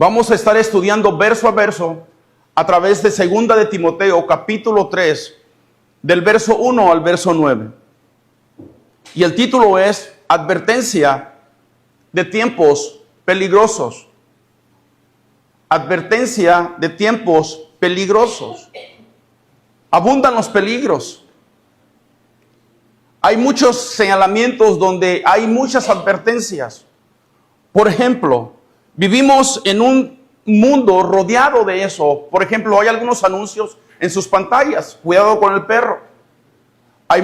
Vamos a estar estudiando verso a verso a través de 2 de Timoteo, capítulo 3, del verso 1 al verso 9. Y el título es Advertencia de tiempos peligrosos. Advertencia de tiempos peligrosos. Abundan los peligros. Hay muchos señalamientos donde hay muchas advertencias. Por ejemplo, vivimos en un mundo rodeado de eso. Por ejemplo, hay algunos anuncios en sus pantallas. Cuidado con el perro. Hay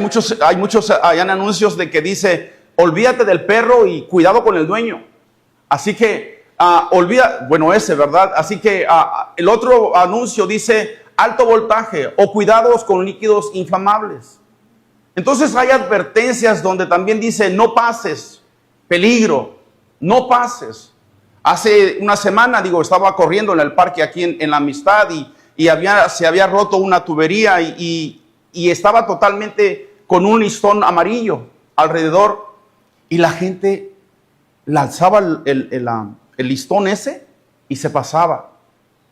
anuncios de que dice, olvídate del perro y cuidado con el dueño. Así que, ¿verdad? Así que el otro anuncio dice, alto voltaje o cuidados con líquidos inflamables. Entonces hay advertencias donde también dice, no pases, peligro, no pases. Hace una semana, estaba corriendo en el parque aquí en La Amistad y se había roto una tubería y estaba totalmente con un listón amarillo alrededor y la gente lanzaba el listón ese y se pasaba.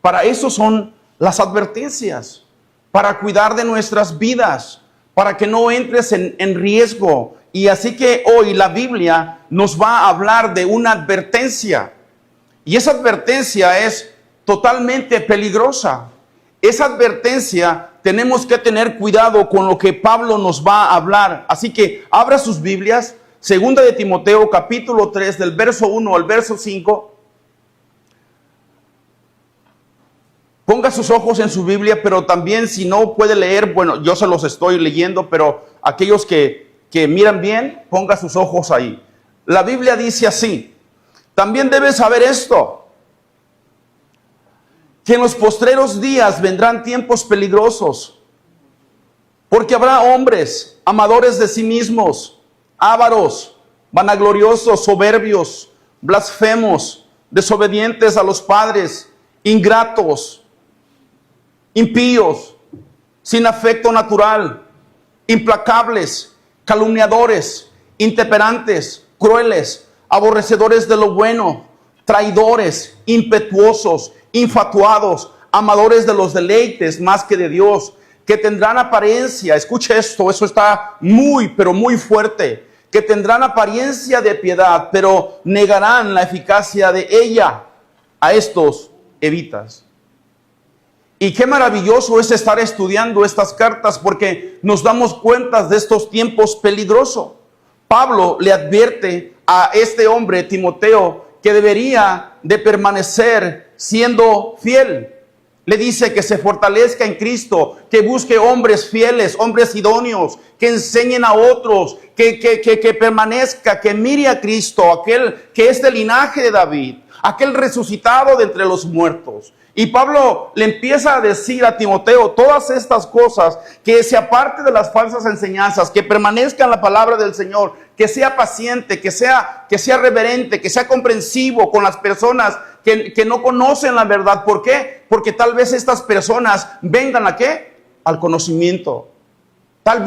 Para eso son las advertencias, para cuidar de nuestras vidas, para que no entres en riesgo. Y así que hoy la Biblia nos va a hablar de una advertencia. Y esa advertencia es totalmente peligrosa. Esa advertencia tenemos que tener cuidado con lo que Pablo nos va a hablar. Así que abra sus Biblias, 2 de Timoteo capítulo 3 del verso 1 al verso 5. Ponga sus ojos en su Biblia, pero también si no puede leer, yo se los estoy leyendo, pero aquellos que miran bien, ponga sus ojos ahí. La Biblia dice así, también debes saber esto, que en los postreros días vendrán tiempos peligrosos, porque habrá hombres amadores de sí mismos, ávaros, vanagloriosos, soberbios, blasfemos, desobedientes a los padres, ingratos, impíos, sin afecto natural, implacables, calumniadores, intemperantes, crueles, aborrecedores de lo bueno, traidores, impetuosos, infatuados, amadores de los deleites más que de Dios, que tendrán apariencia, escuche esto, eso está pero muy fuerte, que tendrán apariencia de piedad, pero negarán la eficacia de ella. A estos evitas. Y qué maravilloso es estar estudiando estas cartas porque nos damos cuenta de estos tiempos peligrosos. Pablo le advierte a este hombre, Timoteo, que debería de permanecer siendo fiel. Le dice que se fortalezca en Cristo, que busque hombres fieles, hombres idóneos, que enseñen a otros, que permanezca, que mire a Cristo, aquel que es del linaje de David, aquel resucitado de entre los muertos. Y Pablo le empieza a decir a Timoteo todas estas cosas, que se aparte de las falsas enseñanzas, que permanezca en la palabra del Señor, que sea paciente, que sea reverente, que sea comprensivo con las personas que no conocen la verdad. ¿Por qué? Porque tal vez estas personas vengan ¿a qué? Al conocimiento. Tal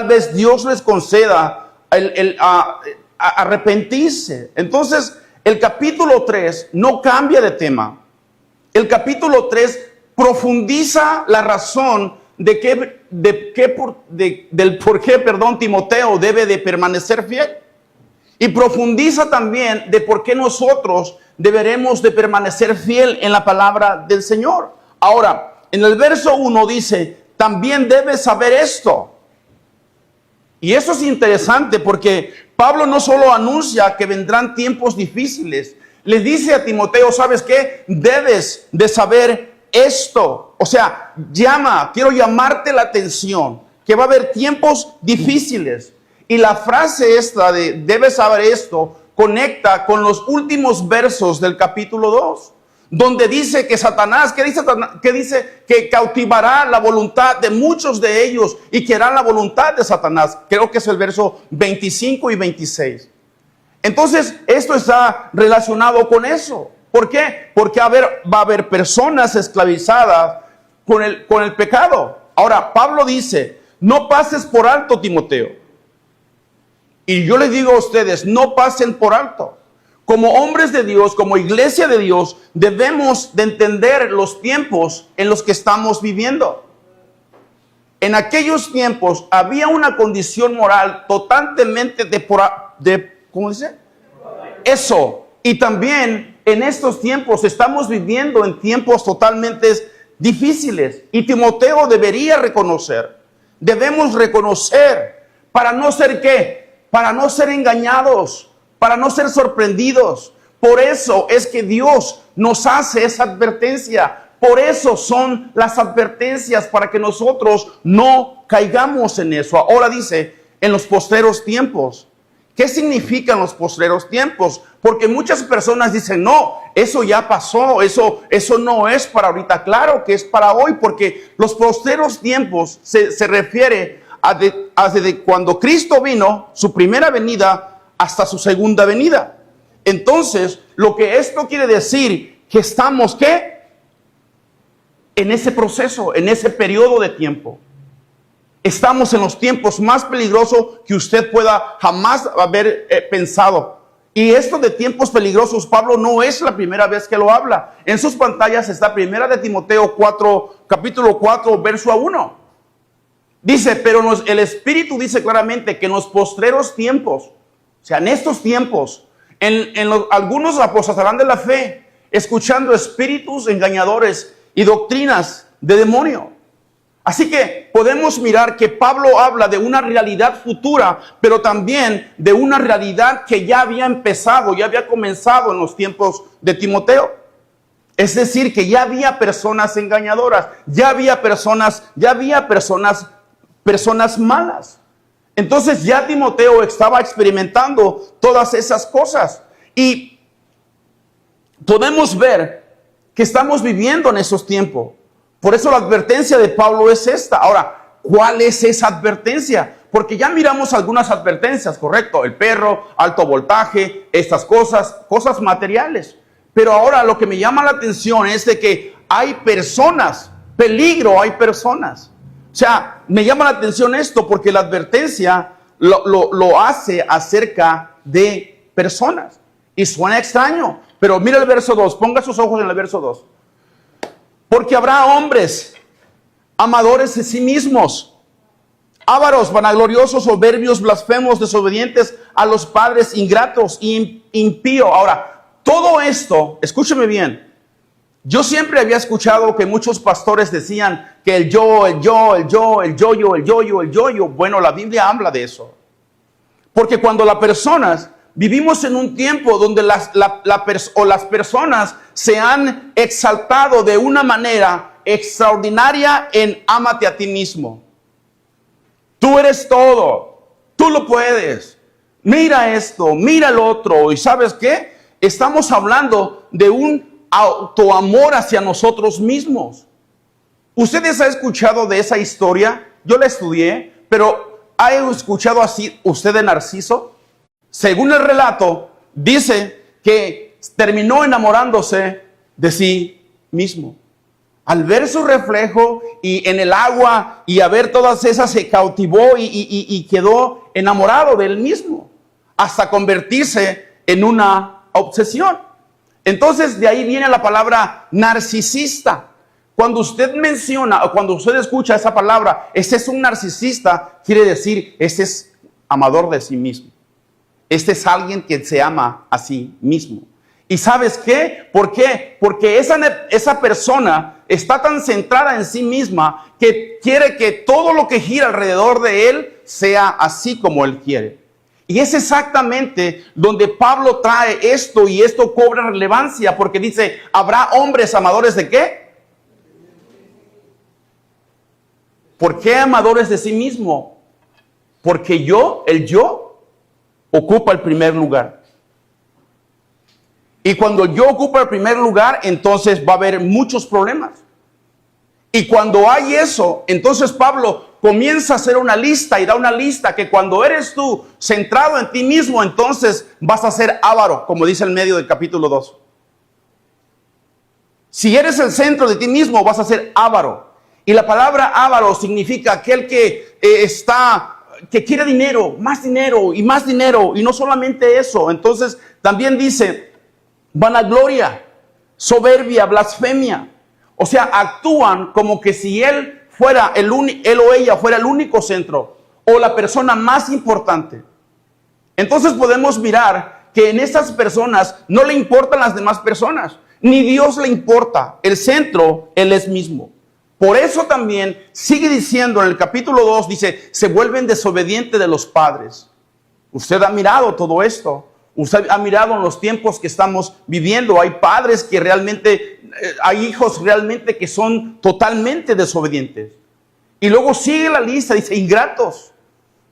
vez Dios les conceda a arrepentirse. Entonces, el capítulo 3 no cambia de tema. El capítulo 3 profundiza la razón del por qué Timoteo debe de permanecer fiel. Y profundiza también de por qué nosotros deberemos de permanecer fiel en la palabra del Señor. Ahora, en el verso 1 dice, también debes saber esto. Y eso es interesante porque Pablo no solo anuncia que vendrán tiempos difíciles, le dice a Timoteo, ¿sabes qué? Debes de saber esto. O sea, quiero llamarte la atención, que va a haber tiempos difíciles. Y la frase esta de debes saber esto, conecta con los últimos versos del capítulo 2, donde dice que Satanás, ¿qué dice? Que cautivará la voluntad de muchos de ellos y que harán la voluntad de Satanás. Creo que es el verso 25 y 26. Entonces, esto está relacionado con eso. ¿Por qué? Porque va a haber personas esclavizadas con el pecado. Ahora, Pablo dice, no pases por alto, Timoteo. Y yo les digo a ustedes, no pasen por alto. como hombres de Dios, como iglesia de Dios, debemos de entender los tiempos en los que estamos viviendo. En aquellos tiempos había una condición moral totalmente ¿cómo dice? Eso. Y también en estos tiempos estamos viviendo en tiempos totalmente difíciles. Y Timoteo debería reconocer, debemos reconocer, para no ser ¿qué? Para no ser engañados, para no ser sorprendidos. Por eso es que Dios nos hace esa advertencia. Por eso son las advertencias, para que nosotros no caigamos en eso. Ahora dice, en los postreros tiempos. ¿Qué significan los postreros tiempos? Porque muchas personas dicen, no, eso ya pasó, eso no es para ahorita. Claro que es para hoy, porque los postreros tiempos se refiere a desde cuando Cristo vino, su primera venida, hasta su segunda venida. Entonces, lo que esto quiere decir, que estamos, ¿qué? En ese proceso, en ese periodo de tiempo. Estamos en los tiempos más peligrosos que usted pueda jamás haber pensado. Y esto de tiempos peligrosos, Pablo no es la primera vez que lo habla. En sus pantallas está primera de Timoteo 4, capítulo 4, verso 1. Dice, pero el Espíritu dice claramente que en los postreros tiempos, o sea, en estos tiempos, algunos apostatarán de la fe, escuchando espíritus engañadores y doctrinas de demonio. Así que podemos mirar que Pablo habla de una realidad futura, pero también de una realidad que ya había empezado, ya había comenzado en los tiempos de Timoteo. Es decir, que ya había personas engañadoras, ya había personas malas. Entonces ya Timoteo estaba experimentando todas esas cosas. Y podemos ver que estamos viviendo en esos tiempos. Por eso la advertencia de Pablo es esta. Ahora, ¿cuál es esa advertencia? Porque ya miramos algunas advertencias, ¿correcto? El perro, alto voltaje, estas cosas materiales. Pero ahora lo que me llama la atención es de que hay personas, peligro, hay personas. O sea, me llama la atención esto porque la advertencia lo hace acerca de personas. Y suena extraño, pero mira el verso 2, ponga sus ojos en el verso 2. Porque habrá hombres amadores de sí mismos, ávaros, vanagloriosos, soberbios, blasfemos, desobedientes a los padres, ingratos e impíos. Ahora, todo esto, escúcheme bien. Yo siempre había escuchado que muchos pastores decían que el yo. Bueno, la Biblia habla de eso. Porque cuando las personas, vivimos en un tiempo donde las personas se han exaltado de una manera extraordinaria en ámate a ti mismo. Tú eres todo, tú lo puedes. Mira esto, mira lo otro. ¿Y sabes qué? Estamos hablando de un autoamor hacia nosotros mismos. ¿Ustedes han escuchado de esa historia? Yo la estudié, pero ¿ha escuchado así usted de Narciso? Según el relato, dice que terminó enamorándose de sí mismo. Al ver su reflejo y en el agua y a ver todas esas, se cautivó y quedó enamorado de él mismo, hasta convertirse en una obsesión. Entonces de ahí viene la palabra narcisista. Cuando usted menciona o cuando usted escucha esa palabra, este es un narcisista, quiere decir, este es amador de sí mismo. Este es alguien que se ama a sí mismo. ¿Y sabes qué? ¿Por qué? Porque esa persona está tan centrada en sí misma que quiere que todo lo que gira alrededor de él sea así como él quiere. Y es exactamente donde Pablo trae esto, y esto cobra relevancia porque dice, ¿habrá hombres amadores de qué? ¿Por qué amadores de sí mismo? Porque el yo ocupa el primer lugar. Y cuando yo ocupo el primer lugar, entonces va a haber muchos problemas. Y cuando hay eso, entonces Pablo comienza a hacer una lista y da una lista que cuando eres tú centrado en ti mismo, entonces vas a ser avaro, como dice el medio del capítulo 2. Si eres el centro de ti mismo, vas a ser avaro. Y la palabra avaro significa aquel que está que quiere dinero y más dinero, y no solamente eso. Entonces también dice vanagloria, soberbia, blasfemia. O sea, actúan como que si él o ella fuera el único centro o la persona más importante. Entonces podemos mirar que en estas personas no le importan las demás personas, ni Dios le importa. El centro, Él es mismo. Por eso también sigue diciendo en el capítulo 2, dice, se vuelven desobedientes de los padres. Usted ha mirado todo esto. Usted ha mirado en los tiempos que estamos viviendo. Hay padres que realmente, hay hijos realmente que son totalmente desobedientes. Y luego sigue la lista, dice, ingratos.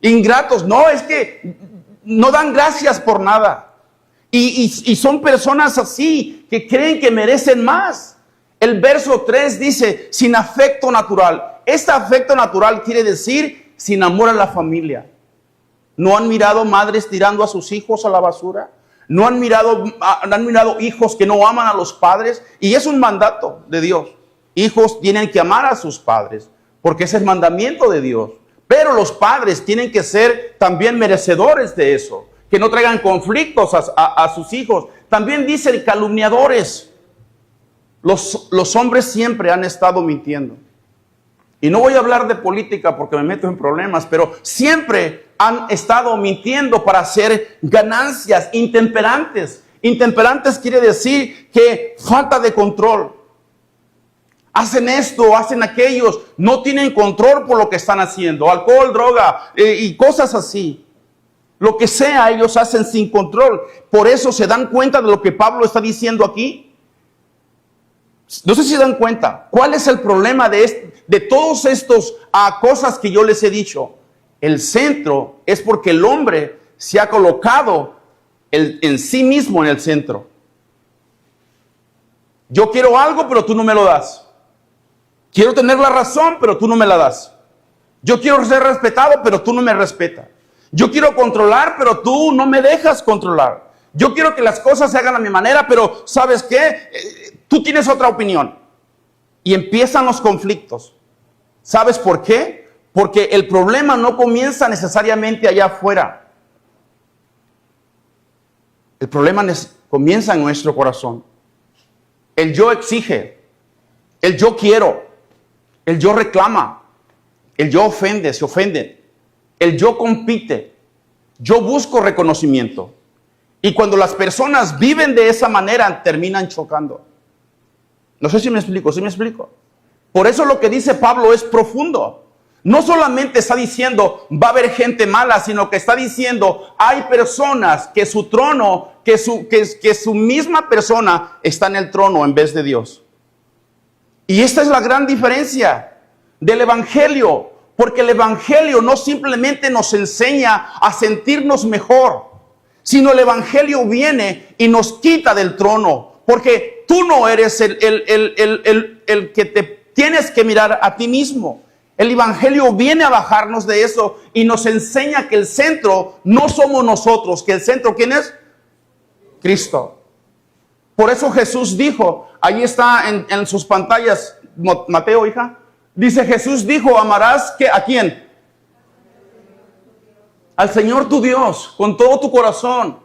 Ingratos, no, es que no dan gracias por nada. Y son personas así que creen que merecen más. El verso 3 dice, sin afecto natural. Este afecto natural quiere decir sin amor a la familia. ¿No han mirado madres tirando a sus hijos a la basura? ¿No han mirado hijos que no aman a los padres? Y es un mandato de Dios. Hijos tienen que amar a sus padres, porque ese es el mandamiento de Dios. Pero los padres tienen que ser también merecedores de eso, que no traigan conflictos a sus hijos. También dice calumniadores. Los hombres siempre han estado mintiendo. Y no voy a hablar de política porque me meto en problemas, pero siempre han estado mintiendo para hacer ganancias. Intemperantes. Intemperantes quiere decir que falta de control. Hacen esto, hacen aquellos, no tienen control por lo que están haciendo. Alcohol, droga y cosas así. Lo que sea, ellos hacen sin control. Por eso se dan cuenta de lo que Pablo está diciendo aquí. No sé si se dan cuenta. ¿Cuál es el problema de todos estos cosas que yo les he dicho? El centro es porque el hombre se ha colocado en sí mismo en el centro. Yo quiero algo, pero tú no me lo das. Quiero tener la razón, pero tú no me la das. Yo quiero ser respetado, pero tú no me respetas. Yo quiero controlar, pero tú no me dejas controlar. Yo quiero que las cosas se hagan a mi manera, pero ¿sabes qué? Tú tienes otra opinión. Y empiezan los conflictos. ¿Sabes por qué? Porque el problema no comienza necesariamente allá afuera. El problema comienza en nuestro corazón. El yo exige. El yo quiero. El yo reclama. El yo se ofende. El yo compite. Yo busco reconocimiento. Y cuando las personas viven de esa manera, terminan chocando. No sé si me explico, ¿sí me explico? Por eso lo que dice Pablo es profundo. No solamente está diciendo va a haber gente mala, sino que está diciendo hay personas que su trono, que su misma persona está en el trono en vez de Dios. Y esta es la gran diferencia del evangelio, porque el evangelio no simplemente nos enseña a sentirnos mejor, sino el evangelio viene y nos quita del trono, porque tú no eres el que te tienes que mirar a ti mismo. El evangelio viene a bajarnos de eso y nos enseña que el centro no somos nosotros, que el centro, ¿quién es? Cristo. Por eso Jesús dijo, ahí está en sus pantallas, Mateo, hija, dice Jesús dijo, amarás ¿a quién? Al Señor tu Dios, con todo tu corazón,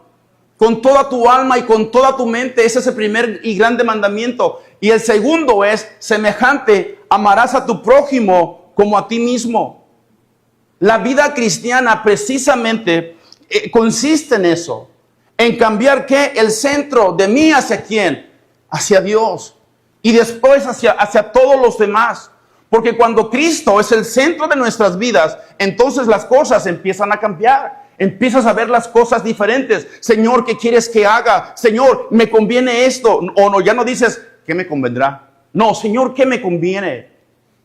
con toda tu alma y con toda tu mente. Ese es el primer y grande mandamiento. Y el segundo es semejante, amarás a tu prójimo como a ti mismo. La vida cristiana precisamente consiste en eso. En cambiar ¿qué? El centro de mí hacia quién? Hacia Dios. Y después hacia todos los demás. Porque cuando Cristo es el centro de nuestras vidas, entonces las cosas empiezan a cambiar. Empiezas a ver las cosas diferentes. Señor, ¿qué quieres que haga? Señor, ¿me conviene esto? O no, ya no dices, ¿qué me convendrá? No, Señor, ¿qué me conviene?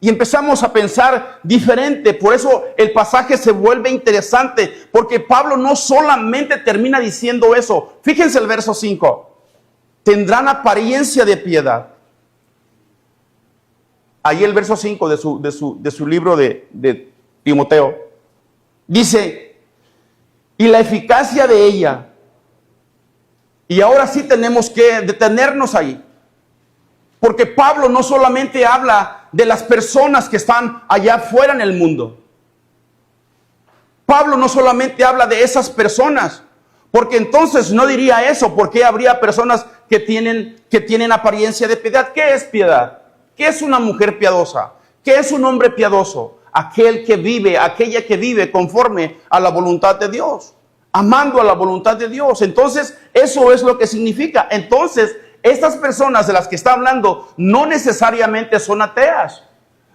Y empezamos a pensar diferente. Por eso el pasaje se vuelve interesante. Porque Pablo no solamente termina diciendo eso. Fíjense el verso 5. Tendrán apariencia de piedad. Ahí el verso 5 de su libro de Timoteo. Dice, y la eficacia de ella. Y ahora sí tenemos que detenernos ahí. Porque Pablo no solamente habla de las personas que están allá afuera en el mundo. Pablo no solamente habla de esas personas, porque entonces no diría eso, porque habría personas que tienen apariencia de piedad. ¿Qué es piedad? ¿Qué es una mujer piadosa? ¿Qué es un hombre piadoso? Aquella que vive conforme a la voluntad de Dios, amando a la voluntad de Dios. Entonces, eso es lo que significa. Entonces, estas personas de las que está hablando no necesariamente son ateas.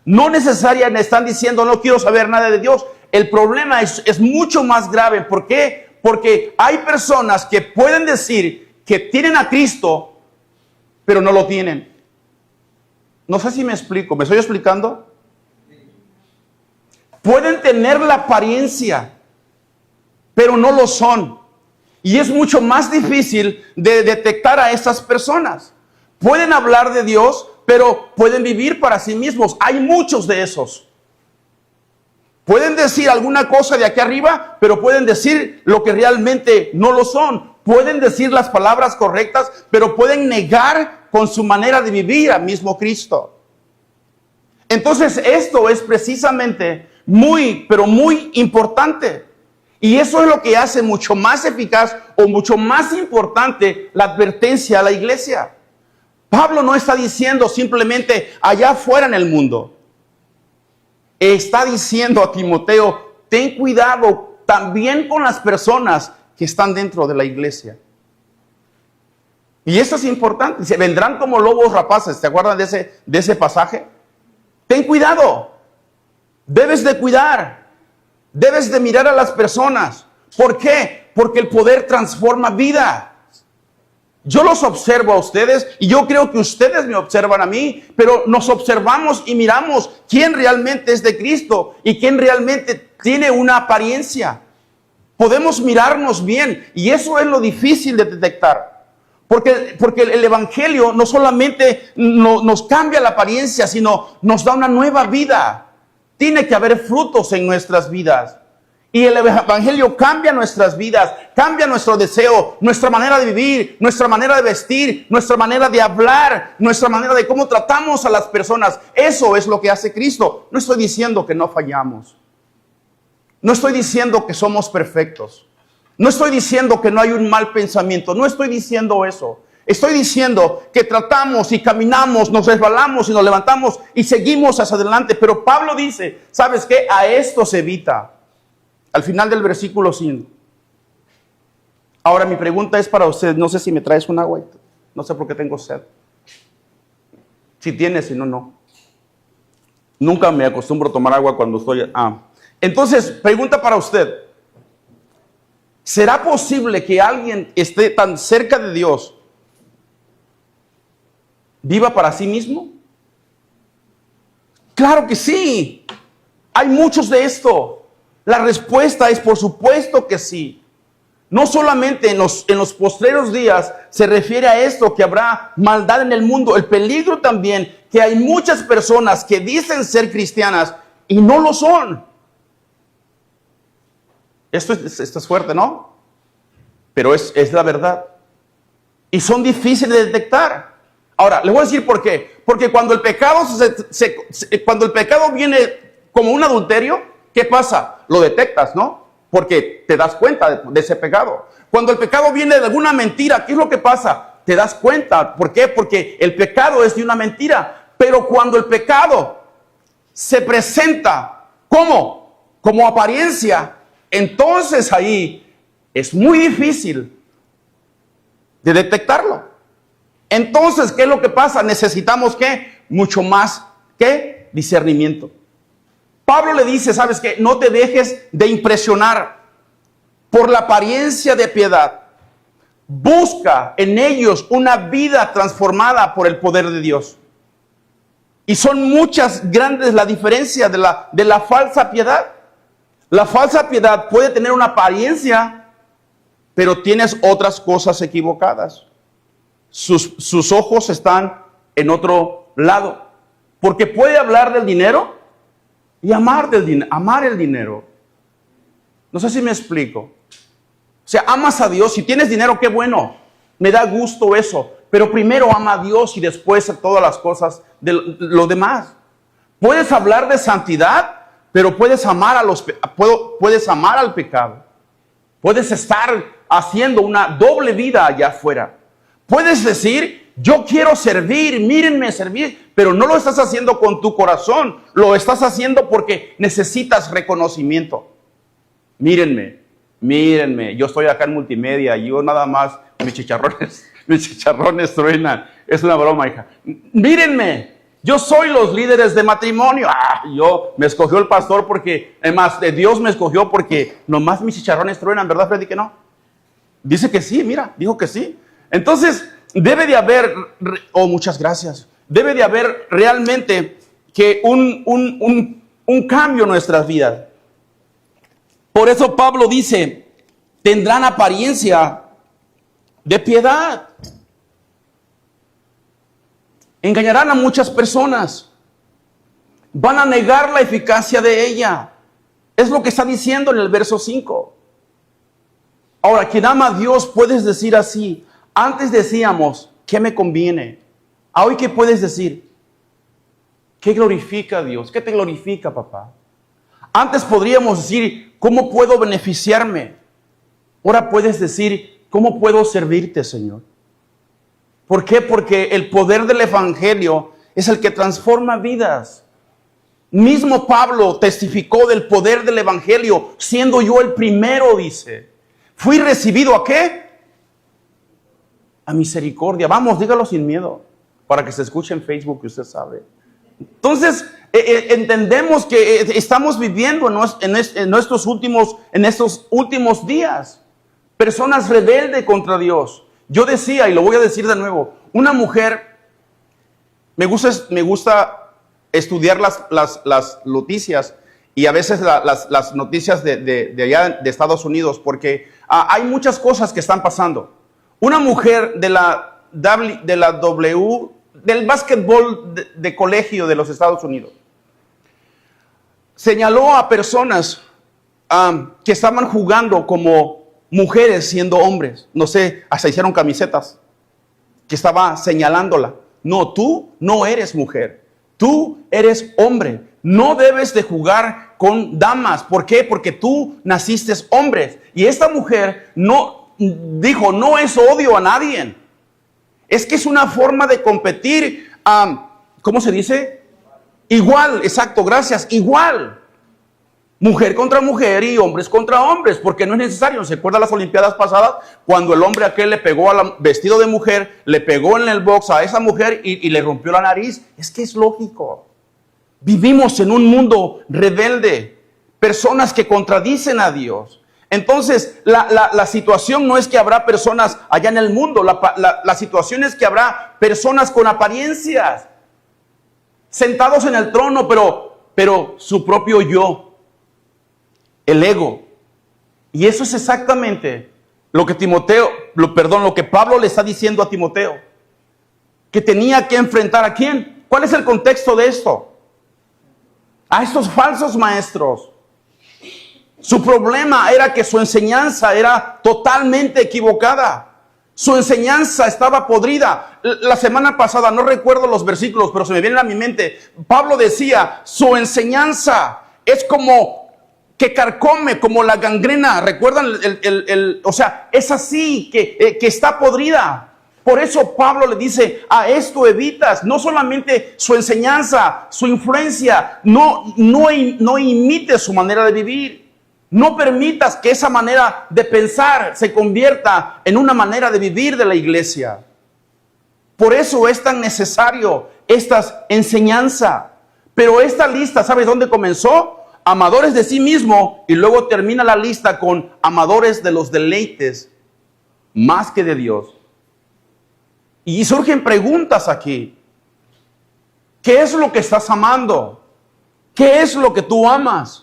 No necesariamente están diciendo, no quiero saber nada de Dios. El problema es mucho más grave. ¿Por qué? Porque hay personas que pueden decir que tienen a Cristo, pero no lo tienen. No sé si me explico. ¿Me estoy explicando? Pueden tener la apariencia, pero no lo son. Y es mucho más difícil de detectar a estas personas. Pueden hablar de Dios, pero pueden vivir para sí mismos. Hay muchos de esos. Pueden decir alguna cosa de aquí arriba, pero pueden decir lo que realmente no lo son. Pueden decir las palabras correctas, pero pueden negar con su manera de vivir al mismo Cristo. Entonces, esto es precisamente pero muy importante. Y eso es lo que hace mucho más eficaz o mucho más importante la advertencia a la iglesia. Pablo no está diciendo simplemente allá afuera en el mundo. Está diciendo a Timoteo, ten cuidado también con las personas que están dentro de la iglesia. Y eso es importante. Se vendrán como lobos rapaces. ¿Te acuerdan de ese pasaje? Ten cuidado. Debes de cuidar. Debes de mirar a las personas. ¿Por qué? Porque el poder transforma vida. Yo los observo a ustedes y yo creo que ustedes me observan a mí, pero nos observamos y miramos quién realmente es de Cristo y quién realmente tiene una apariencia. Podemos mirarnos bien y eso es lo difícil de detectar. Porque el Evangelio no solamente nos cambia la apariencia, sino nos da una nueva vida. Tiene que haber frutos en nuestras vidas. Y el Evangelio cambia nuestras vidas, cambia nuestro deseo, nuestra manera de vivir, nuestra manera de vestir, nuestra manera de hablar, nuestra manera de cómo tratamos a las personas. Eso es lo que hace Cristo. No estoy diciendo que no fallamos. No estoy diciendo que somos perfectos. No estoy diciendo que no hay un mal pensamiento. No estoy diciendo eso. Estoy diciendo que tratamos y caminamos, nos resbalamos y nos levantamos y seguimos hacia adelante. Pero Pablo dice, ¿sabes qué? A esto se evita. Al final del versículo 5. Ahora mi pregunta es para usted. No sé si me traes un agua. No sé por qué tengo sed. Si tienes, si no, no. Nunca me acostumbro a tomar agua cuando estoy... Entonces, pregunta para usted. ¿Será posible que alguien esté tan cerca de Dios, viva para sí mismo? Claro que sí. Hay muchos de esto. La respuesta es por supuesto que sí. No solamente en los postreros días se refiere a esto, que habrá maldad en el mundo. El peligro también, que hay muchas personas que dicen ser cristianas y no lo son. Esto es fuerte, ¿no? Pero es la verdad. Y son difíciles de detectar. Ahora, les voy a decir por qué. Porque cuando el pecado, cuando el pecado viene como un adulterio, ¿qué pasa? Lo detectas, ¿no? Porque te das cuenta de ese pecado. Cuando el pecado viene de alguna mentira, ¿qué es lo que pasa? Te das cuenta. ¿Por qué? Porque el pecado es de una mentira. Pero cuando el pecado se presenta como apariencia, entonces ahí es muy difícil de detectarlo. Entonces, ¿qué es lo que pasa? Necesitamos, ¿qué? Mucho más, ¿qué? Discernimiento. Pablo le dice, ¿sabes qué? No te dejes de impresionar por la apariencia de piedad. Busca en ellos una vida transformada por el poder de Dios. Y son muchas grandes la diferencia de la falsa piedad. La falsa piedad puede tener una apariencia, pero tienes otras cosas equivocadas. Sus ojos están en otro lado. Porque puede hablar del dinero y amar el dinero. No sé si me explico. O sea, amas a Dios. Si tienes dinero, qué bueno. Me da gusto eso. Pero primero ama a Dios y después a todas las cosas de lo demás. Puedes hablar de santidad, pero puedes amar puedes amar al pecado. Puedes estar haciendo una doble vida allá afuera. Puedes decir, yo quiero servir, mírenme servir, pero no lo estás haciendo con tu corazón, lo estás haciendo porque necesitas reconocimiento. Mírenme, yo estoy acá en multimedia, yo nada más, mis chicharrones truenan. Es una broma, hija. Mírenme, yo soy los líderes de matrimonio. Me escogió el pastor porque, además, Dios me escogió porque nomás mis chicharrones truenan, ¿verdad, Freddy, que no? Dice que sí, mira, dijo que sí. Entonces, debe de haber, muchas gracias, debe de haber realmente que un cambio en nuestras vidas. Por eso Pablo dice, tendrán apariencia de piedad. Engañarán a muchas personas. Van a negar la eficacia de ella. Es lo que está diciendo en el verso 5. Ahora, quien ama a Dios, puedes decir así. Antes decíamos, ¿qué me conviene? Hoy, ¿qué puedes decir? ¿Qué glorifica a Dios? ¿Qué te glorifica, papá? Antes podríamos decir, ¿cómo puedo beneficiarme? Ahora puedes decir, ¿cómo puedo servirte, Señor? ¿Por qué? Porque el poder del Evangelio es el que transforma vidas. Mismo Pablo testificó del poder del Evangelio, siendo yo el primero, dice. Fui recibido ¿a qué? A misericordia. Vamos, dígalo sin miedo, para que se escuche en Facebook, que usted sabe. Entonces, entendemos que estamos viviendo en estos últimos días. Personas rebeldes contra Dios. Yo decía, y lo voy a decir de nuevo, una mujer, me gusta estudiar las noticias, y a veces las noticias de allá de Estados Unidos, porque hay muchas cosas que están pasando. Una mujer del básquetbol de colegio de los Estados Unidos señaló a personas que estaban jugando como mujeres siendo hombres. No sé, hasta hicieron camisetas que estaba señalándola. No, tú no eres mujer, tú eres hombre. No debes de jugar con damas. ¿Por qué? Porque tú naciste hombre. Y esta mujer dijo, no es odio a nadie. Es que es una forma de competir, ¿cómo se dice? Igual, exacto, gracias, igual. Mujer contra mujer y hombres contra hombres, porque no es necesario. ¿Se acuerdan las Olimpiadas pasadas? Cuando el hombre aquel le pegó al vestido de mujer, le pegó en el box a esa mujer y le rompió la nariz. Es que es lógico. Vivimos en un mundo rebelde, personas que contradicen a Dios. Entonces, la situación no es que habrá personas allá en el mundo, la situación es que habrá personas con apariencias, sentados en el trono, pero su propio yo, el ego. Y eso es exactamente lo que lo que Pablo le está diciendo a Timoteo, que tenía que enfrentar ¿a quién? ¿Cuál es el contexto de esto? A estos falsos maestros. Su problema era que su enseñanza era totalmente equivocada. Su enseñanza estaba podrida. La semana pasada, no recuerdo los versículos, pero se me vienen a mi mente. Pablo decía, su enseñanza es como que carcome, como la gangrena. ¿Recuerdan? O sea, es así, que está podrida. Por eso Pablo le dice, a esto evitas. No solamente su enseñanza, su influencia, no imites su manera de vivir. No permitas que esa manera de pensar se convierta en una manera de vivir de la iglesia. Por eso es tan necesario esta enseñanza. Pero esta lista, ¿sabes dónde comenzó? Amadores de sí mismo, y luego termina la lista con amadores de los deleites más que de Dios. Y surgen preguntas aquí. ¿Qué es lo que estás amando? ¿Qué es lo que tú amas?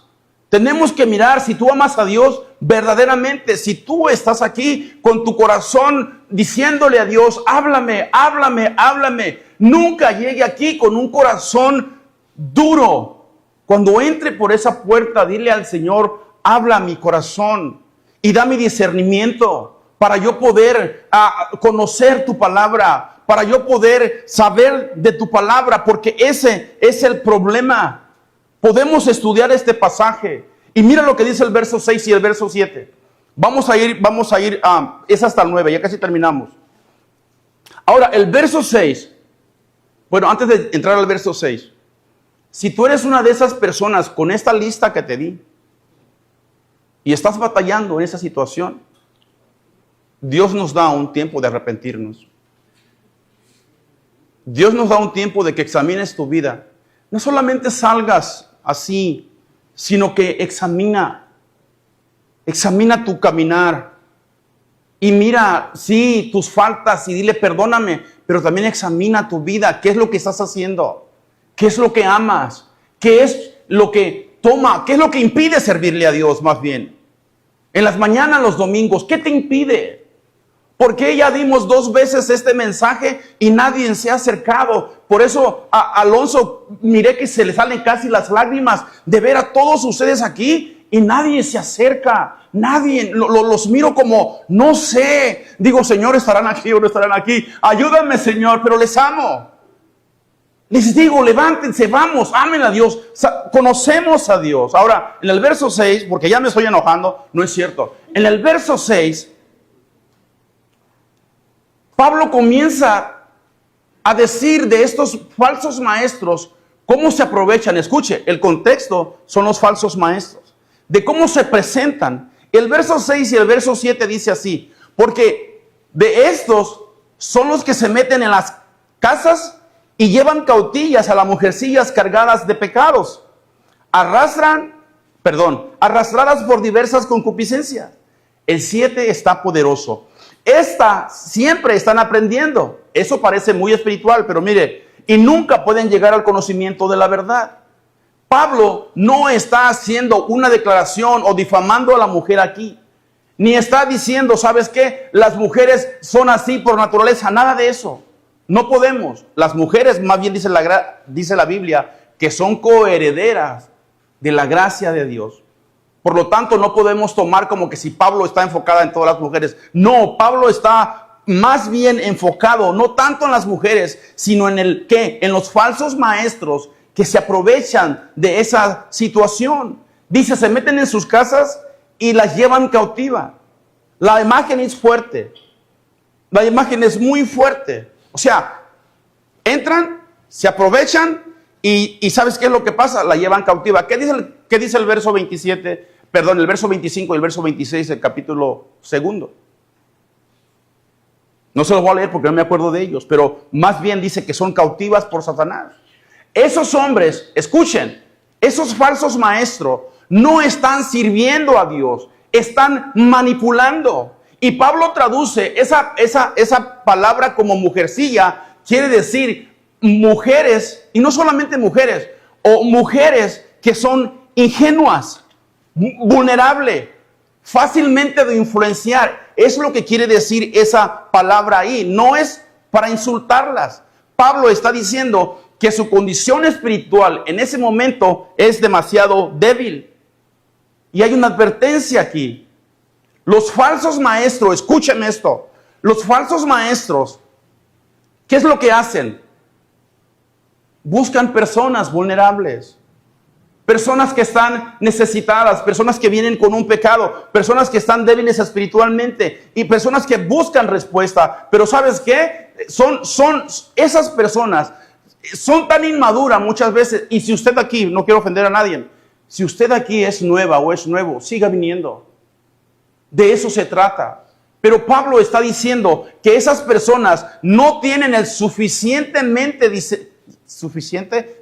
Tenemos que mirar si tú amas a Dios verdaderamente, si tú estás aquí con tu corazón diciéndole a Dios, háblame, háblame, háblame. Nunca llegue aquí con un corazón duro. Cuando entre por esa puerta, dile al Señor, habla a mi corazón y da mi discernimiento para yo poder conocer tu palabra, para yo poder saber de tu palabra, porque ese es el problema. Podemos estudiar este pasaje. Y mira lo que dice el verso 6 y el verso 7. Vamos a ir, es hasta el 9, ya casi terminamos. Ahora, el verso 6. Bueno, antes de entrar al verso 6. Si tú eres una de esas personas con esta lista que te di y estás batallando en esa situación, Dios nos da un tiempo de arrepentirnos. Dios nos da un tiempo de que examines tu vida. No solamente salgas así, sino que examina tu caminar. Y mira, sí, tus faltas y dile perdóname, pero también examina tu vida. ¿Qué es lo que estás haciendo? ¿Qué es lo que amas? ¿Qué es lo que toma? ¿Qué es lo que impide servirle a Dios más bien? En las mañanas, los domingos, ¿qué te impide? ¿Por qué ya dimos 2 veces este mensaje y nadie se ha acercado? Por eso a Alonso miré que se le salen casi las lágrimas de ver a todos ustedes aquí y nadie se acerca. Nadie, los miro como, no sé. Digo, Señor, ¿estarán aquí o no estarán aquí? Ayúdame, Señor, pero les amo. Les digo, levántense, vamos, amen a Dios. Conocemos a Dios. Ahora, en el verso 6, porque ya me estoy enojando, no es cierto. En el verso 6, Pablo comienza a decir de estos falsos maestros cómo se aprovechan. Escuche, el contexto son los falsos maestros, de cómo se presentan. El verso 6 y el verso 7 dice así: porque de estos son los que se meten en las casas y llevan cautillas a las mujercillas cargadas de pecados, arrastradas por diversas concupiscencias. El 7 está poderoso. Siempre están aprendiendo. Eso parece muy espiritual, pero mire, y nunca pueden llegar al conocimiento de la verdad. Pablo no está haciendo una declaración o difamando a la mujer aquí, ni está diciendo, ¿sabes qué? Las mujeres son así por naturaleza, nada de eso. No podemos. Las mujeres, más bien dice la Biblia, que son coherederas de la gracia de Dios. Por lo tanto, no podemos tomar como que si Pablo está enfocada en todas las mujeres. No, Pablo está más bien enfocado, no tanto en las mujeres, sino en los falsos maestros que se aprovechan de esa situación. Dice, se meten en sus casas y las llevan cautiva. La imagen es fuerte. La imagen es muy fuerte. O sea, entran, se aprovechan y ¿sabes qué es lo que pasa? La llevan cautiva. ¿Qué dice el verso 27? Perdón, el verso 25 y el verso 26 del capítulo 2. No se los voy a leer porque no me acuerdo de ellos, pero más bien dice que son cautivas por Satanás. Esos hombres, escuchen, esos falsos maestros no están sirviendo a Dios, están manipulando. Y Pablo traduce esa palabra como mujercilla, quiere decir mujeres, y no solamente mujeres, o mujeres que son ingenuas, vulnerables, fácilmente de influenciar. Es lo que quiere decir esa palabra ahí. No es para insultarlas. Pablo está diciendo que su condición espiritual en ese momento es demasiado débil. Y hay una advertencia aquí. Los falsos maestros, escuchen esto, los falsos maestros, ¿qué es lo que hacen? Buscan personas vulnerables, personas que están necesitadas, personas que vienen con un pecado, personas que están débiles espiritualmente y personas que buscan respuesta. Pero ¿sabes qué? Esas personas son tan inmaduras muchas veces. Y si usted aquí, no quiero ofender a nadie, si usted aquí es nueva o es nuevo, siga viniendo. De eso se trata. Pero Pablo está diciendo que esas personas no tienen el suficiente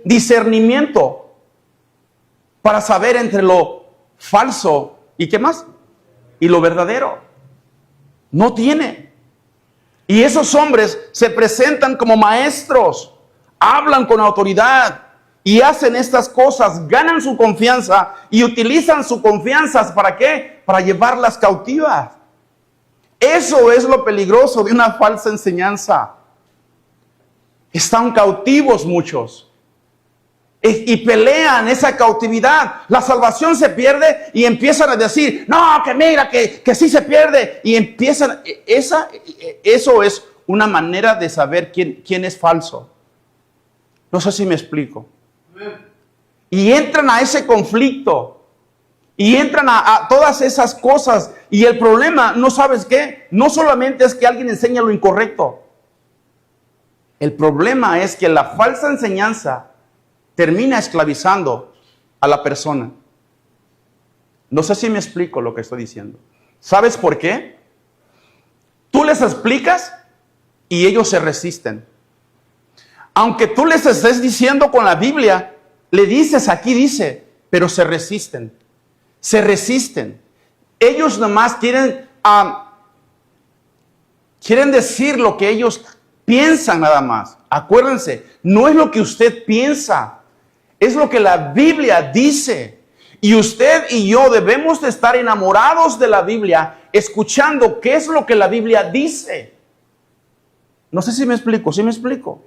discernimiento para saber entre lo falso y ¿qué más? Y lo verdadero. No tiene. Y esos hombres se presentan como maestros, hablan con autoridad y hacen estas cosas, ganan su confianza y utilizan su confianza ¿para qué? Para llevarlas cautivas. Eso es lo peligroso de una falsa enseñanza. Están cautivos muchos. Y pelean esa cautividad. La salvación se pierde y empiezan a decir, no, que mira, que sí se pierde. Y empiezan, eso es una manera de saber quién es falso. No sé si me explico. y entran a ese conflicto y entran a todas esas cosas. Y el problema, ¿no sabes qué? No solamente es que alguien enseña lo incorrecto. El problema es que la falsa enseñanza termina esclavizando a la persona. No sé si me explico lo que estoy diciendo. ¿Sabes por qué? Tú les explicas y ellos se resisten. Aunque tú les estés diciendo con la Biblia, le dices, aquí dice, pero se resisten. Se resisten. Ellos nomás quieren decir lo que ellos piensan nada más. Acuérdense, no es lo que usted piensa, es lo que la Biblia dice. Y usted y yo debemos de estar enamorados de la Biblia, escuchando qué es lo que la Biblia dice. No sé si me explico, ¿sí me explico?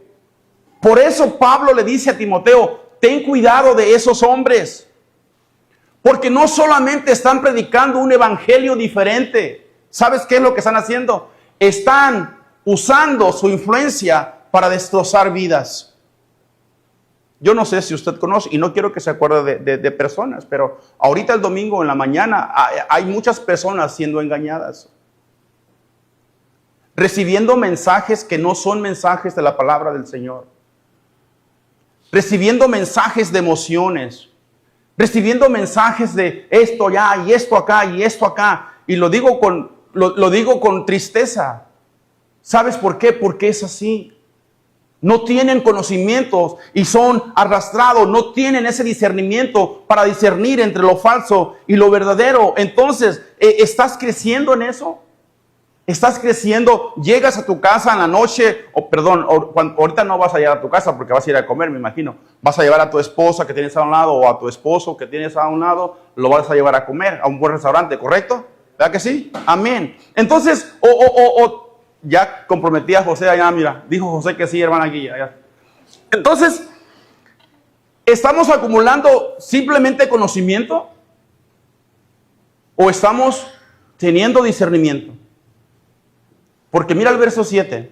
Por eso Pablo le dice a Timoteo, ten cuidado de esos hombres. Porque no solamente están predicando un evangelio diferente. ¿Sabes qué es lo que están haciendo? Están usando su influencia para destrozar vidas. Yo no sé si usted conoce, y no quiero que se acuerde de personas, pero ahorita el domingo en la mañana hay muchas personas siendo engañadas. Recibiendo mensajes que no son mensajes de la palabra del Señor. Recibiendo mensajes de emociones. Recibiendo mensajes de esto ya y esto acá y esto acá. Y lo digo con tristeza. ¿Sabes por qué? Porque es así. No tienen conocimientos y son arrastrados. No tienen ese discernimiento para discernir entre lo falso y lo verdadero. Entonces, ¿estás creciendo en eso? Estás creciendo, llegas a tu casa en la noche, ahorita no vas a llegar a tu casa porque vas a ir a comer, me imagino. Vas a llevar a tu esposa que tienes a un lado o a tu esposo que tienes a un lado, lo vas a llevar a comer a un buen restaurante, ¿correcto? ¿Verdad que sí? Amén. Entonces, ya comprometí a José allá, mira, dijo José que sí, hermana Guilla. Ya. Entonces, ¿estamos acumulando simplemente conocimiento? ¿O estamos teniendo discernimiento? Porque mira el verso 7.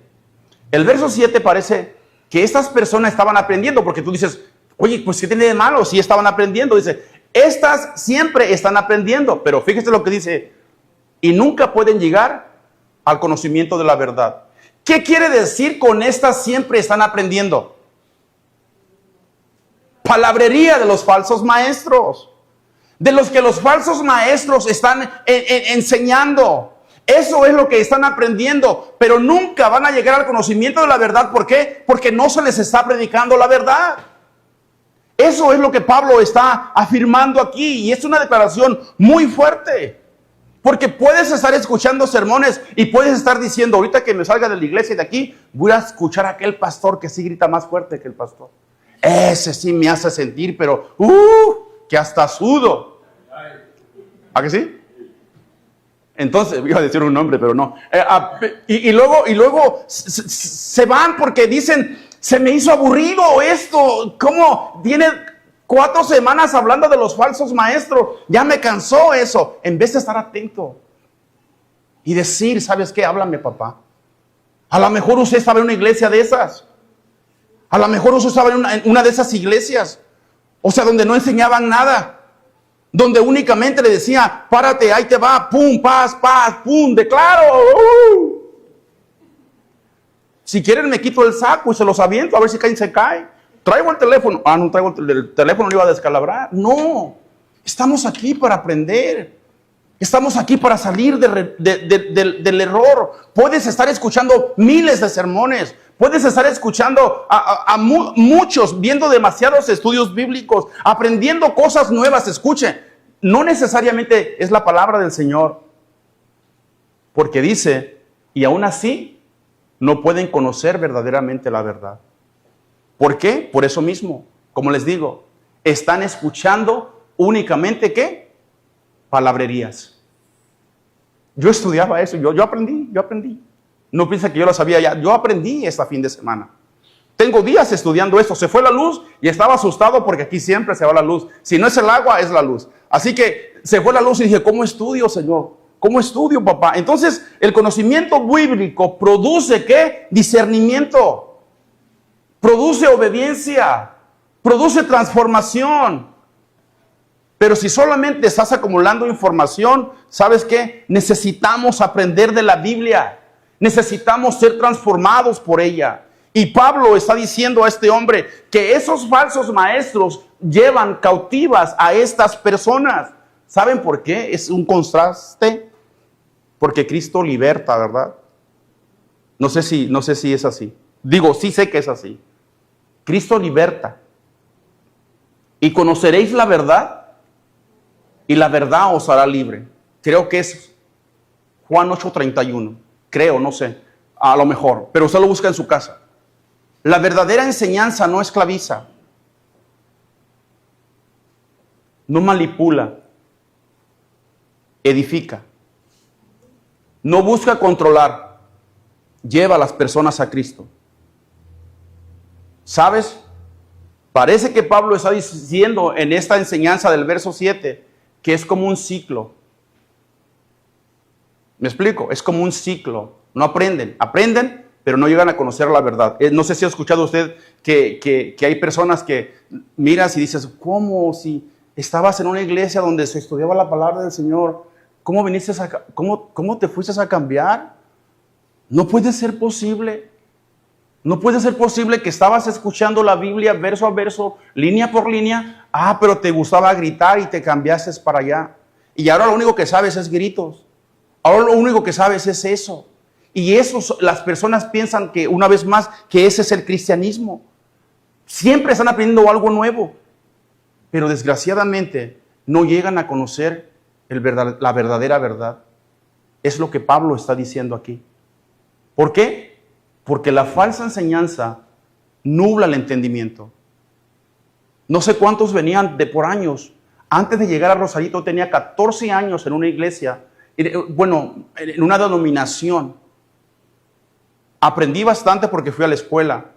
El verso 7 parece que estas personas estaban aprendiendo, porque tú dices, oye, pues ¿qué tiene de malo si estaban aprendiendo? Dice, estas siempre están aprendiendo, pero fíjese lo que dice, y nunca pueden llegar al conocimiento de la verdad. ¿Qué quiere decir con estas siempre están aprendiendo? Palabrería de los falsos maestros, de los que los falsos maestros están enseñando. Eso es lo que están aprendiendo, pero nunca van a llegar al conocimiento de la verdad. ¿Por qué? Porque no se les está predicando la verdad. Eso es lo que Pablo está afirmando aquí, y es una declaración muy fuerte. Porque puedes estar escuchando sermones y puedes estar diciendo, ahorita que me salga de la iglesia de aquí, voy a escuchar a aquel pastor que sí grita más fuerte que el pastor. Ese sí me hace sentir, pero que hasta sudo. ¿A que sí? Entonces, iba a decir un nombre, pero no. Y luego se van porque dicen, se me hizo aburrido esto. ¿Cómo? Tiene 4 semanas hablando de los falsos maestros. Ya me cansó eso. En vez de estar atento y decir, ¿sabes qué? Háblame, papá. A lo mejor usted estaba en una iglesia de esas. A lo mejor usted estaba en una de esas iglesias. O sea, donde no enseñaban nada. Donde únicamente le decía, párate, ahí te va, pum, paz, pum, declaro. Si quieren me quito el saco y se los aviento a ver si se cae. Traigo el teléfono. No traigo el teléfono, lo iba a descalabrar. No, estamos aquí para aprender. Estamos aquí para salir del error. Puedes estar escuchando miles de sermones. Puedes estar escuchando a muchos, viendo demasiados estudios bíblicos, aprendiendo cosas nuevas. Escuche, no necesariamente es la palabra del Señor. Porque dice, y aún así, no pueden conocer verdaderamente la verdad. ¿Por qué? Por eso mismo, como les digo, están escuchando únicamente, ¿qué? Palabrerías. Yo estudiaba eso, yo aprendí. No piensa que yo lo sabía ya. Yo aprendí esta fin de semana. Tengo días estudiando esto. Se fue la luz y estaba asustado porque aquí siempre se va la luz. Si no es el agua, es la luz. Así que se fue la luz y dije, ¿cómo estudio, Señor? ¿Cómo estudio, papá? Entonces, el conocimiento bíblico produce, ¿qué? Discernimiento. Produce obediencia. Produce transformación. Pero si solamente estás acumulando información, ¿sabes qué? Necesitamos aprender de la Biblia. Necesitamos ser transformados por ella. Y Pablo está diciendo a este hombre que esos falsos maestros llevan cautivas a estas personas. ¿Saben por qué? Es un contraste. Porque Cristo liberta, ¿verdad? No sé si es así. Digo, sí sé que es así. Cristo liberta. Y conoceréis la verdad, y la verdad os hará libre. Creo que es Juan 8:31. Creo, no sé. A lo mejor. Pero usted lo busca en su casa. La verdadera enseñanza no esclaviza. No manipula. Edifica. No busca controlar. Lleva a las personas a Cristo. ¿Sabes? Parece que Pablo está diciendo en esta enseñanza del verso 7 que es como un ciclo. ¿Me explico? Es como un ciclo. No aprenden. Aprenden, pero no llegan a conocer la verdad. No sé si ha escuchado usted que hay personas que miras y dices, ¿cómo? Si estabas en una iglesia donde se estudiaba la palabra del Señor, ¿cómo te fuiste a cambiar? No puede ser posible. No puede ser posible que estabas escuchando la Biblia verso a verso, línea por línea. Pero te gustaba gritar y te cambiaste para allá. Y ahora lo único que sabes es gritos. Ahora lo único que sabes es eso. Y eso las personas piensan que, una vez más, que ese es el cristianismo. Siempre están aprendiendo algo nuevo. Pero desgraciadamente no llegan a conocer la verdadera verdad. Es lo que Pablo está diciendo aquí. ¿Por qué? Porque la falsa enseñanza nubla el entendimiento. No sé cuántos venían de por años. Antes de llegar a Rosarito tenía 14 años en una iglesia, en una denominación. Aprendí bastante porque fui a la escuela,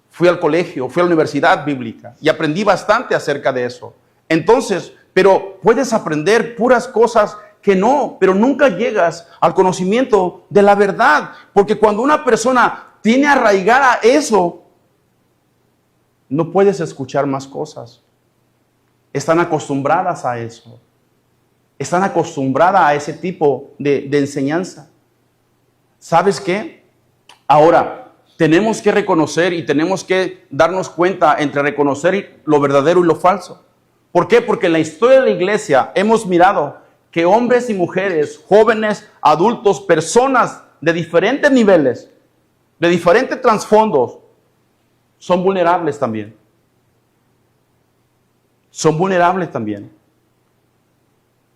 fui al colegio, fui a la universidad bíblica y aprendí bastante acerca de eso. Entonces, pero puedes aprender puras cosas pero nunca llegas al conocimiento de la verdad. Porque cuando una persona tiene arraigada eso, no puedes escuchar más cosas. Están acostumbradas a eso. Están acostumbradas a ese tipo de enseñanza. ¿Sabes qué? Ahora, tenemos que reconocer y tenemos que darnos cuenta entre reconocer lo verdadero y lo falso. ¿Por qué? Porque en la historia de la iglesia hemos mirado que hombres y mujeres, jóvenes, adultos, personas de diferentes niveles, de diferentes trasfondos, son vulnerables también. Son vulnerables también.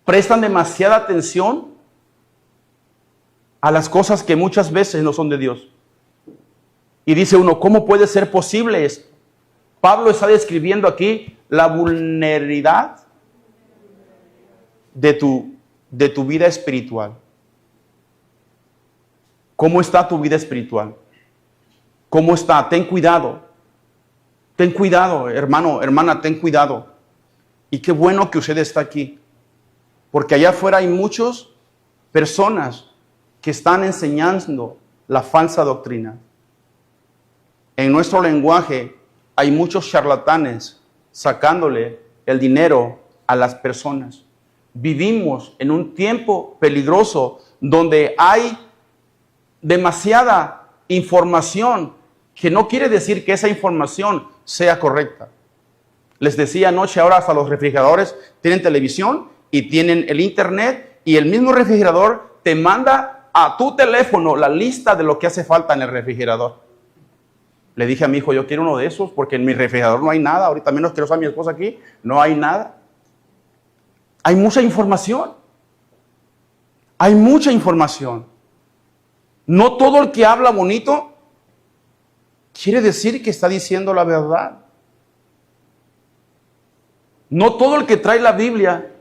Prestan demasiada atención a las cosas que muchas veces no son de Dios. Y dice uno, ¿cómo puede ser posible esto? Pablo está describiendo aquí la vulnerabilidad de tu vida espiritual. ¿Cómo está tu vida espiritual? ¿Cómo está? Ten cuidado. Ten cuidado, hermano, hermana, ten cuidado. Y qué bueno que usted está aquí. Porque allá afuera hay muchas personas que están enseñando la falsa doctrina. En nuestro lenguaje hay muchos charlatanes sacándole el dinero a las personas. Vivimos en un tiempo peligroso donde hay demasiada información que no quiere decir que esa información sea correcta. Les decía anoche, ahora hasta los refrigeradores tienen televisión y tienen el internet y el mismo refrigerador te manda a tu teléfono la lista de lo que hace falta en el refrigerador. Le dije a mi hijo, yo quiero uno de esos porque en mi refrigerador no hay nada. Ahorita menos quiero usar a mi esposa aquí, no hay nada. Hay mucha información. Hay mucha información. No todo el que habla bonito quiere decir que está diciendo la verdad. No todo el que trae la Biblia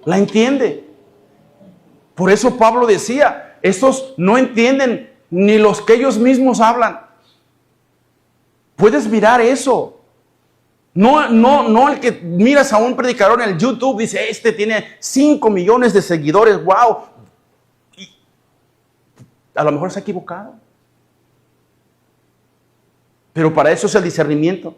la entiende. Por eso Pablo decía, estos no entienden ni los que ellos mismos hablan. Puedes mirar eso. No el que miras a un predicador en el YouTube, dice, este tiene 5 millones de seguidores, wow. Y a lo mejor se ha equivocado. Pero para eso es el discernimiento.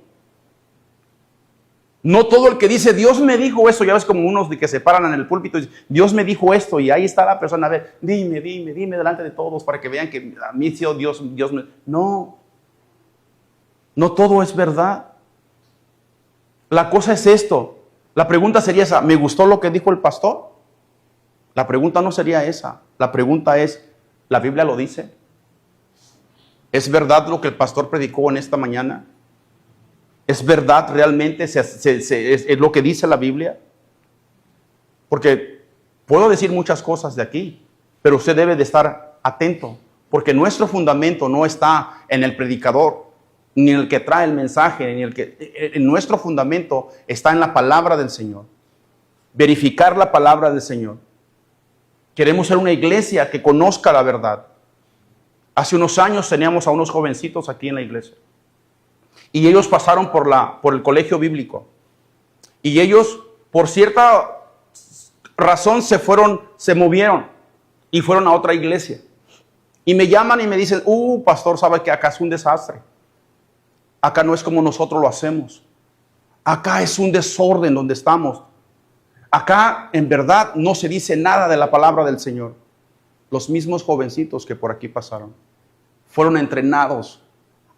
No todo el que dice, Dios me dijo eso, ya ves como unos de que se paran en el púlpito y dicen, Dios me dijo esto, y ahí está la persona, a ver, dime delante de todos para que vean que a mí sí, oh, Dios me... No todo es verdad. La cosa es esto. La pregunta sería esa, ¿me gustó lo que dijo el pastor? La pregunta no sería esa. La pregunta es, ¿la Biblia lo dice? ¿Es verdad lo que el pastor predicó en esta mañana? ¿Es verdad realmente? ¿Es lo que dice la Biblia? Porque puedo decir muchas cosas de aquí, pero usted debe de estar atento, porque nuestro fundamento no está en el predicador, ni en el que trae el mensaje, ni en nuestro fundamento está en la palabra del Señor. Verificar la palabra del Señor. Queremos ser una iglesia que conozca la verdad. Hace unos años teníamos a unos jovencitos aquí en la iglesia. Y ellos pasaron por el colegio bíblico. Y ellos, por cierta razón, se movieron y fueron a otra iglesia. Y me llaman y me dicen, pastor, ¿sabe que acá es un desastre? Acá no es como nosotros lo hacemos. Acá es un desorden donde estamos. Acá, en verdad, no se dice nada de la palabra del Señor. Los mismos jovencitos que por aquí pasaron fueron entrenados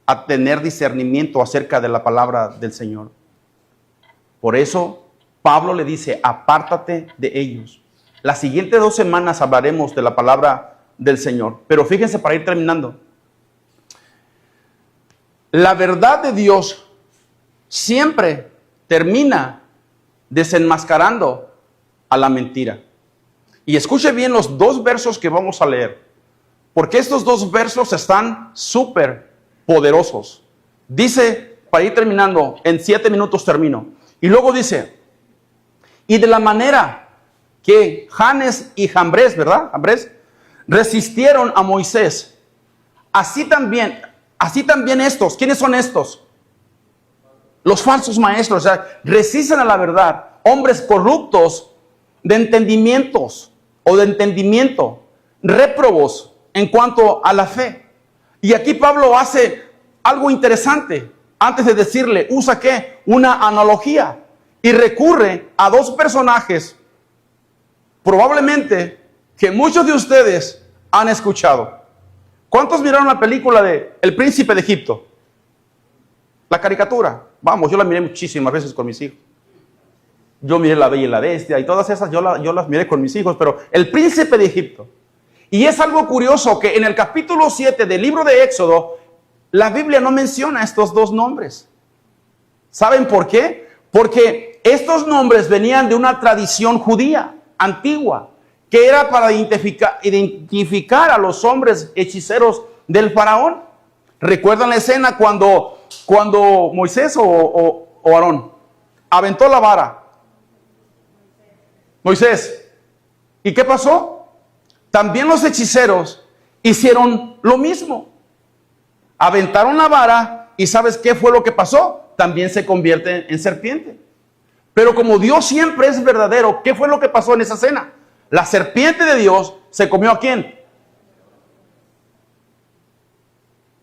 a tener discernimiento acerca de la palabra del Señor. Por eso, Pablo le dice, apártate de ellos. Las siguientes 2 semanas hablaremos de la palabra del Señor. Pero fíjense, para ir terminando, la verdad de Dios siempre termina desenmascarando a la mentira. Y escuche bien los 2 versos que vamos a leer, porque estos 2 versos están súper poderosos. Dice, para ir terminando, en 7 minutos termino. Y luego dice, y de la manera que Janes y Jambres, ¿verdad? Jambres, resistieron a Moisés, así también estos. ¿Quiénes son estos? Los falsos maestros. O sea, resisten a la verdad. Hombres corruptos de entendimientos o de entendimiento, réprobos en cuanto a la fe. Y aquí Pablo hace algo interesante. Antes de decirle, usa ¿qué? Una analogía. Y recurre a 2 personajes, probablemente, que muchos de ustedes han escuchado. ¿Cuántos miraron la película de El Príncipe de Egipto? La caricatura. Vamos, yo la miré muchísimas veces con mis hijos. Yo miré La Bella y la Bestia y todas esas, yo las miré con mis hijos, pero El Príncipe de Egipto. Y es algo curioso que en el capítulo 7 del libro de Éxodo, la Biblia no menciona estos 2 nombres. ¿Saben por qué? Porque estos nombres venían de una tradición judía antigua, que era para identificar a los hombres hechiceros del faraón. ¿Recuerdan la escena cuando Moisés o Aarón aventó la vara? Moisés. ¿Y qué pasó? También los hechiceros hicieron lo mismo. Aventaron la vara y ¿sabes qué fue lo que pasó? También se convierte en serpiente. Pero como Dios siempre es verdadero, ¿qué fue lo que pasó en esa escena? La serpiente de Dios se comió ¿a quién?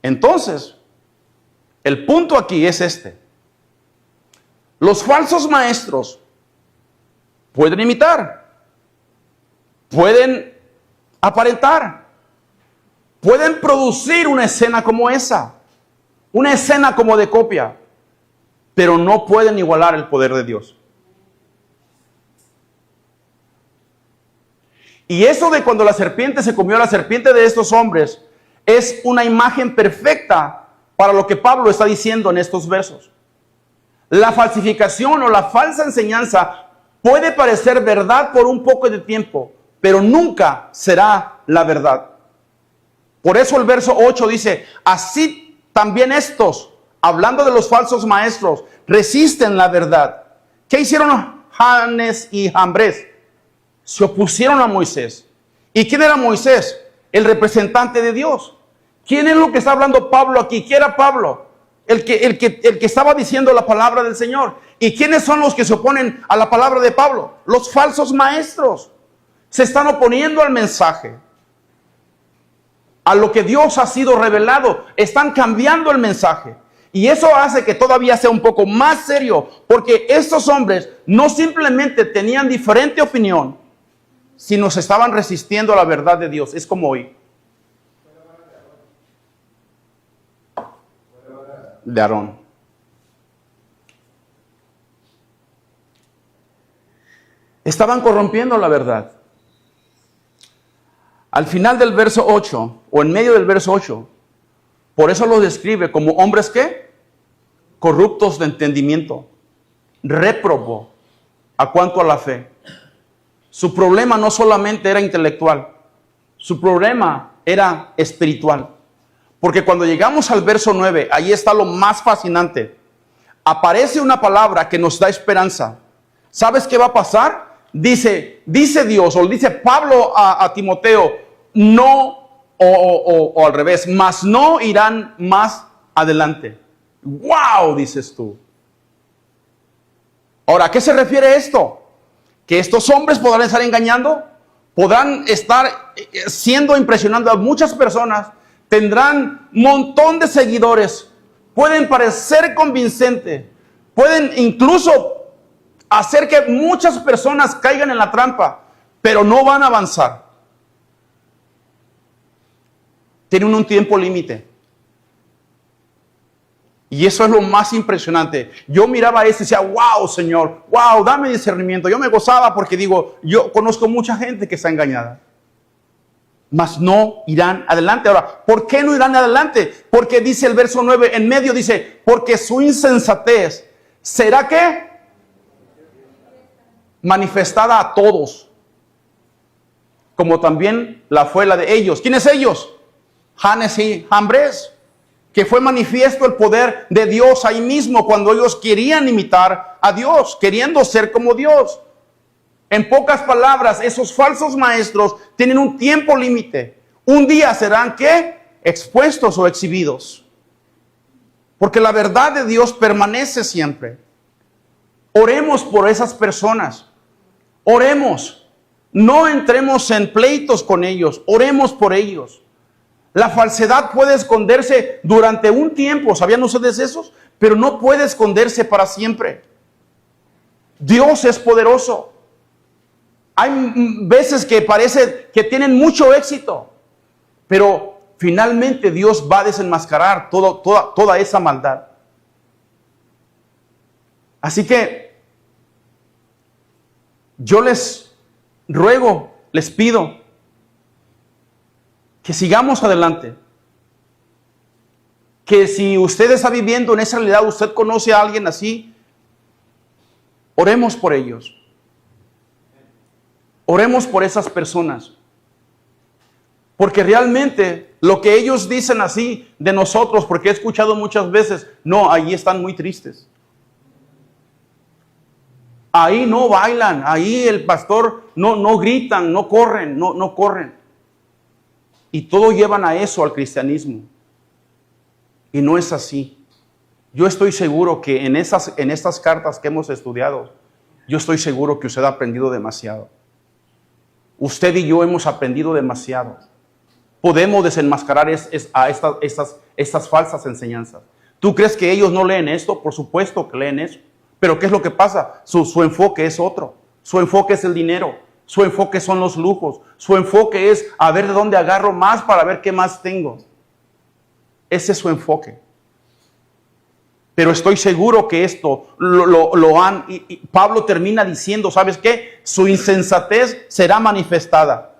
Entonces, el punto aquí es este. Los falsos maestros pueden imitar, pueden aparentar, pueden producir una escena como esa, una escena como de copia, pero no pueden igualar el poder de Dios. Y eso de cuando la serpiente se comió a la serpiente de estos hombres es una imagen perfecta para lo que Pablo está diciendo en estos versos. La falsificación o la falsa enseñanza puede parecer verdad por un poco de tiempo, pero nunca será la verdad. Por eso el verso 8 dice, así también estos, hablando de los falsos maestros, resisten la verdad. ¿Qué hicieron Janes y Jambres? Se opusieron a Moisés. ¿Y quién era Moisés? El representante de Dios. ¿Quién es lo que está hablando Pablo aquí? ¿Quién era Pablo? El que estaba diciendo la palabra del Señor. ¿Y quiénes son los que se oponen a la palabra de Pablo? Los falsos maestros. Se están oponiendo al mensaje, a lo que Dios ha sido revelado. Están cambiando el mensaje. Y eso hace que todavía sea un poco más serio, porque estos hombres no simplemente tenían diferente opinión, sino se estaban resistiendo a la verdad de Dios. Es como hoy. De Aarón. Estaban corrompiendo la verdad. Al final del verso 8, o en medio del verso 8, por eso los describe como hombres ¿qué? Corruptos de entendimiento, réprobo a cuanto a la fe. Su problema no solamente era intelectual, su problema era espiritual. Porque cuando llegamos al verso 9, ahí está lo más fascinante. Aparece una palabra que nos da esperanza. ¿Sabes qué va a pasar? Dice Dios, o dice Pablo a Timoteo, no, o al revés, mas no irán más adelante. ¡Wow! Dices tú. Ahora, ¿a qué se refiere esto? Que estos hombres podrán estar engañando, podrán estar siendo impresionando a muchas personas, tendrán un montón de seguidores, pueden parecer convincentes, pueden incluso hacer que muchas personas caigan en la trampa, pero no van a avanzar. Tienen un tiempo límite. Y eso es lo más impresionante. Yo miraba eso y decía, wow, Señor, wow, dame discernimiento. Yo me gozaba porque digo, yo conozco mucha gente que está engañada. Mas no irán adelante. Ahora, ¿por qué no irán adelante? Porque dice el verso 9, en medio dice, porque su insensatez será ¿qué? Manifestada a todos, como también la fue la de ellos. ¿Quiénes ellos? Janes y Jambres, que fue manifiesto el poder de Dios ahí mismo cuando ellos querían imitar a Dios, queriendo ser como Dios. En pocas palabras, esos falsos maestros tienen un tiempo límite. Un día serán ¿qué? Expuestos o exhibidos. Porque la verdad de Dios permanece siempre. Oremos por esas personas. Oremos. No entremos en pleitos con ellos. Oremos por ellos. La falsedad puede esconderse durante un tiempo. ¿Sabían ustedes eso? Pero no puede esconderse para siempre. Dios es poderoso. Hay veces que parece que tienen mucho éxito, pero finalmente Dios va a desenmascarar toda esa maldad. Así que yo les ruego, les pido que sigamos adelante. Que si usted está viviendo en esa realidad, usted conoce a alguien así, oremos por ellos. Oremos por esas personas. Porque realmente lo que ellos dicen así de nosotros, porque he escuchado muchas veces, no, ahí están muy tristes. Ahí no bailan, ahí el pastor no gritan, no corren, no corren. Y todo llevan a eso, al cristianismo. Y no es así. Yo estoy seguro que en estas cartas que hemos estudiado, yo estoy seguro que usted ha aprendido demasiado. Usted y yo hemos aprendido demasiado. Podemos desenmascarar a estas falsas enseñanzas. ¿Tú crees que ellos no leen esto? Por supuesto que leen eso. Pero ¿qué es lo que pasa? Su enfoque es otro. Su enfoque es el dinero. Su enfoque son los lujos. Su enfoque es a ver de dónde agarro más para ver qué más tengo. Ese es su enfoque. Pero estoy seguro que esto lo han... Y Pablo termina diciendo, ¿sabes qué? Su insensatez será manifestada.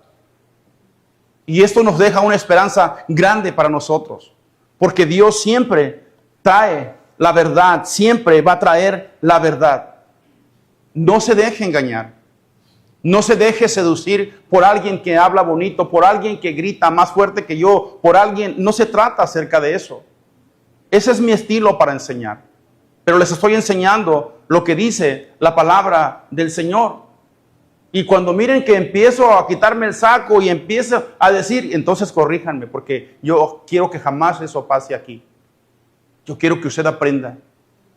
Y esto nos deja una esperanza grande para nosotros. Porque Dios siempre trae la verdad, siempre va a traer la verdad. No se deje engañar. No se deje seducir por alguien que habla bonito, por alguien que grita más fuerte que yo, por alguien. No se trata acerca de eso. Ese es mi estilo para enseñar. Pero les estoy enseñando lo que dice la palabra del Señor. Y cuando miren que empiezo a quitarme el saco y empiezo a decir, entonces corríjanme, porque yo quiero que jamás eso pase aquí. Yo quiero que usted aprenda.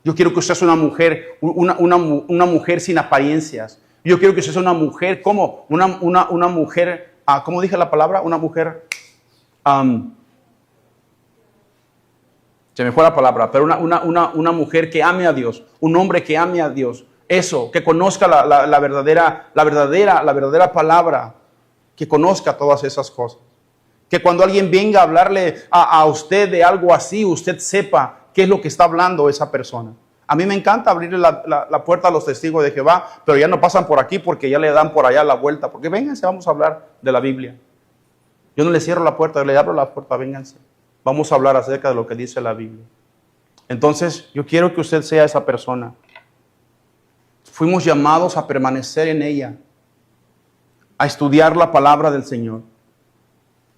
Yo quiero que usted sea una mujer sin apariencias. Yo quiero que usted sea una mujer, ¿cómo? Una mujer, ¿cómo dije la palabra? Una mujer Se me fue la palabra, pero una mujer que ame a Dios, un hombre que ame a Dios, eso, que conozca la verdadera palabra, que conozca todas esas cosas. Que cuando alguien venga a hablarle a usted de algo así, usted sepa qué es lo que está hablando esa persona. A mí me encanta abrirle la puerta a los testigos de Jehová, pero ya no pasan por aquí porque ya le dan por allá la vuelta, porque vénganse, vamos a hablar de la Biblia. Yo no le cierro la puerta, yo le abro la puerta, vénganse. Vamos a hablar acerca de lo que dice la Biblia. Entonces, yo quiero que usted sea esa persona. Fuimos llamados a permanecer en ella, a estudiar la palabra del Señor,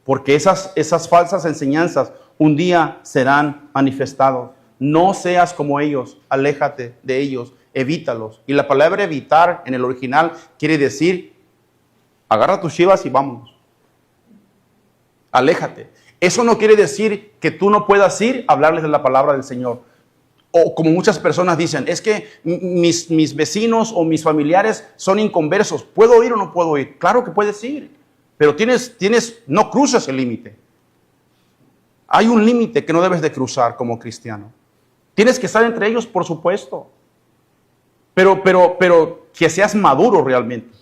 porque esas falsas enseñanzas un día serán manifestadas. No seas como ellos, aléjate de ellos, evítalos. Y la palabra evitar en el original quiere decir, agarra tus chivas y vámonos. Aléjate. Eso no quiere decir que tú no puedas ir a hablarles de la palabra del Señor. O como muchas personas dicen, es que mis vecinos o mis familiares son inconversos. ¿Puedo ir o no puedo ir? Claro que puedes ir, pero no cruzas el límite. Hay un límite que no debes de cruzar como cristiano. Tienes que estar entre ellos, por supuesto. Pero que seas maduro realmente.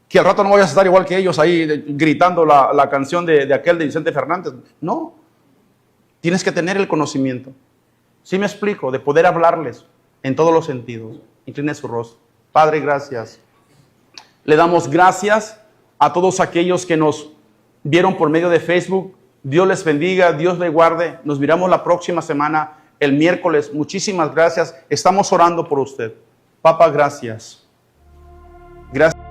Que al rato no vayas a estar igual que ellos ahí gritando la canción de aquel de Vicente Fernández. No. Tienes que tener el conocimiento. ¿Sí me explico? De poder hablarles en todos los sentidos. Incline su rostro. Padre, gracias. Le damos gracias a todos aquellos que nos vieron por medio de Facebook. Dios les bendiga, Dios les guarde. Nos miramos la próxima semana, el miércoles. Muchísimas gracias. Estamos orando por usted. Papá, gracias. Gracias.